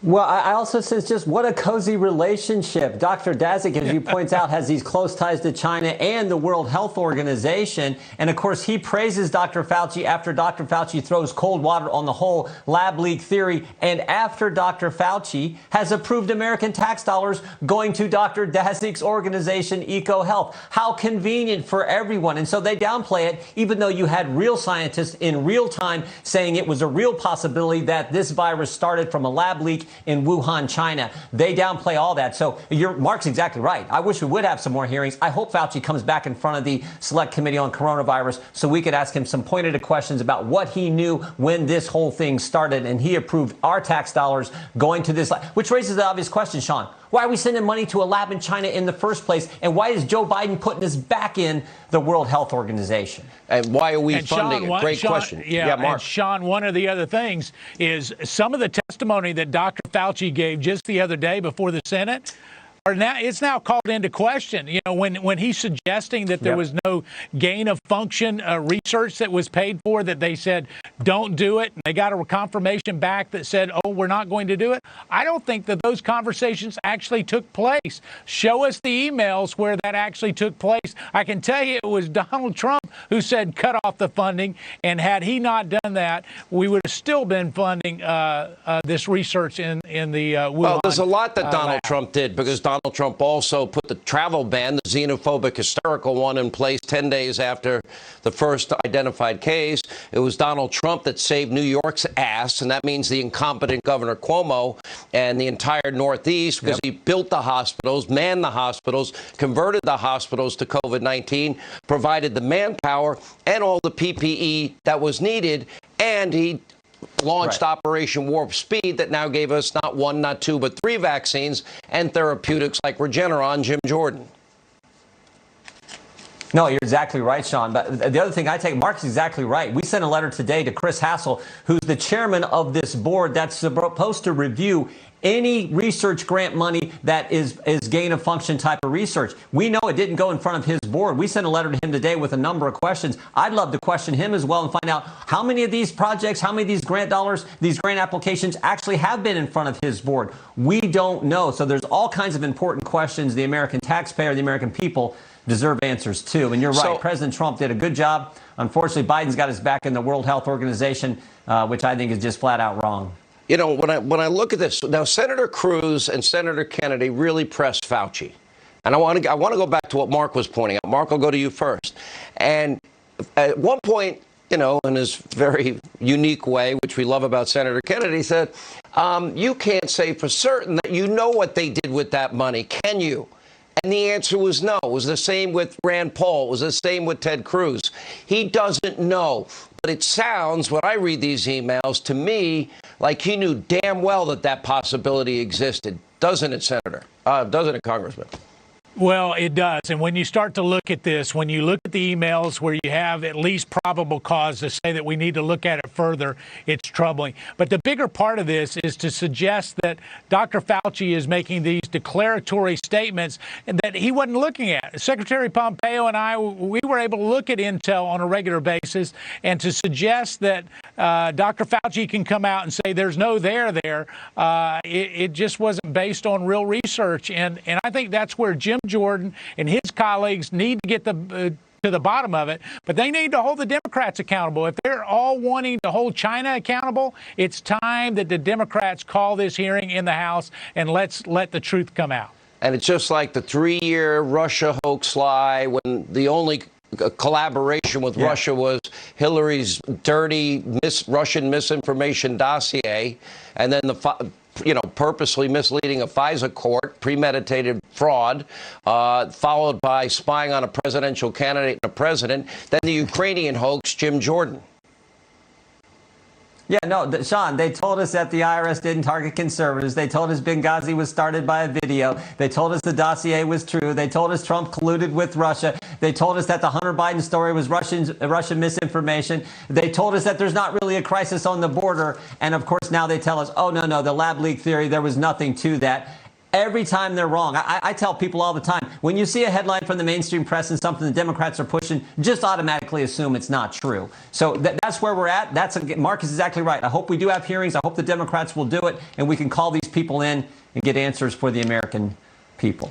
Well, I also says just what a cozy relationship. Dr. Daszak, as you point out, has these close ties to China and the World Health Organization. And of course, he praises Dr. Fauci after Dr. Fauci throws cold water on the whole lab leak theory. And after Dr. Fauci has approved American tax dollars going to Dr. Daszak's organization, EcoHealth. How convenient for everyone. And so they downplay it, even though you had real scientists in real time saying it was a real possibility that this virus started from a lab leak in Wuhan, China. They downplay all that. So Mark's exactly right. I wish we would have some more hearings. I hope Fauci comes back in front of the Select Committee on Coronavirus so we could ask him some pointed questions about what he knew when this whole thing started. And he approved our tax dollars going to this, which raises the obvious question, Sean. Why are we sending money to a lab in China in the first place? And why is Joe Biden putting this back in the World Health Organization? And why are we funding it? Great question. Yeah, Mark. And Sean, one of the other things is some of the testimony that Dr. Fauci gave just the other day before the Senate. It's now called into question. You know, when he's suggesting that there was no gain of function research that was paid for, that they said don't do it, and they got a confirmation back that said, oh, we're not going to do it. I don't think that those conversations actually took place. Show us the emails where that actually took place. I can tell you it was Donald Trump who said cut off the funding, and had he not done that, we would have still been funding this research in the Wuhan. Well, there's a lot that Donald Trump did, because Donald Trump also put the travel ban, the xenophobic, hysterical one, in place 10 days after the first identified case. It was Donald Trump that saved New York's ass, and that means the incompetent Governor Cuomo and the entire Northeast, because he built the hospitals, manned the hospitals, converted the hospitals to COVID-19, provided the manpower and all the PPE that was needed, and he launched Operation Warp Speed that now gave us not one, not two, but three vaccines and therapeutics like Regeneron, Jim Jordan. No, you're exactly right, Sean. But the other thing I take, Mark's exactly right. We sent a letter today to Chris Hassel, who's the chairman of this board that's supposed to review any research grant money that is gain of function type of research. We know it didn't go in front of his board. We sent a letter to him today with a number of questions. I'd love to question him as well and find out how many of these projects, how many of these grant dollars, these grant applications actually have been in front of his board. We don't know. So there's all kinds of important questions the American taxpayer, the American people deserve answers to. And you're right. President Trump did a good job. Unfortunately, Biden's got his back in the World Health Organization, which I think is just flat out wrong. You know, when I look at this, now Senator Cruz and Senator Kennedy really pressed Fauci. And I want to go back to what Mark was pointing out. Mark, I'll go to you first. And at one point, you know, in his very unique way, which we love about Senator Kennedy, said, you can't say for certain that you know what they did with that money, can you? And the answer was no. It was the same with Rand Paul. It was the same with Ted Cruz. He doesn't know. But it sounds, when I read these emails, to me like he knew damn well that that possibility existed. Doesn't it, Senator? Doesn't it, Congressman? Well, it does. And when you start to look at this, when you look at the emails where you have at least probable cause to say that we need to look at it further, it's troubling. But the bigger part of this is to suggest that Dr. Fauci is making these declaratory statements that he wasn't looking at. Secretary Pompeo and I, we were able to look at intel on a regular basis, and to suggest that Dr. Fauci can come out and say there's no there, it just wasn't based on real research. And I think that's where Jim Jordan and his colleagues need to get to the bottom of it, but they need to hold the Democrats accountable. If they're all wanting to hold China accountable, it's time that the Democrats call this hearing in the House and let the truth come out. And it's just like the 3-year Russia hoax lie, when the only collaboration with Russia was Hillary's dirty Russian misinformation dossier, and then purposely misleading a FISA court, premeditated fraud, followed by spying on a presidential candidate and a president, then the Ukrainian hoax, Jim Jordan. Yeah, no, Sean, they told us that the IRS didn't target conservatives. They told us Benghazi was started by a video. They told us the dossier was true. They told us Trump colluded with Russia. They told us that the Hunter Biden story was Russian misinformation. They told us that there's not really a crisis on the border. And of course, now they tell us, oh, no, the lab leak theory, there was nothing to that. Every time they're wrong. I tell people all the time, when you see a headline from the mainstream press and something the Democrats are pushing, just automatically assume it's not true. So that's where we're at. Mark is exactly right. I hope we do have hearings. I hope the Democrats will do it, and we can call these people in and get answers for the American people.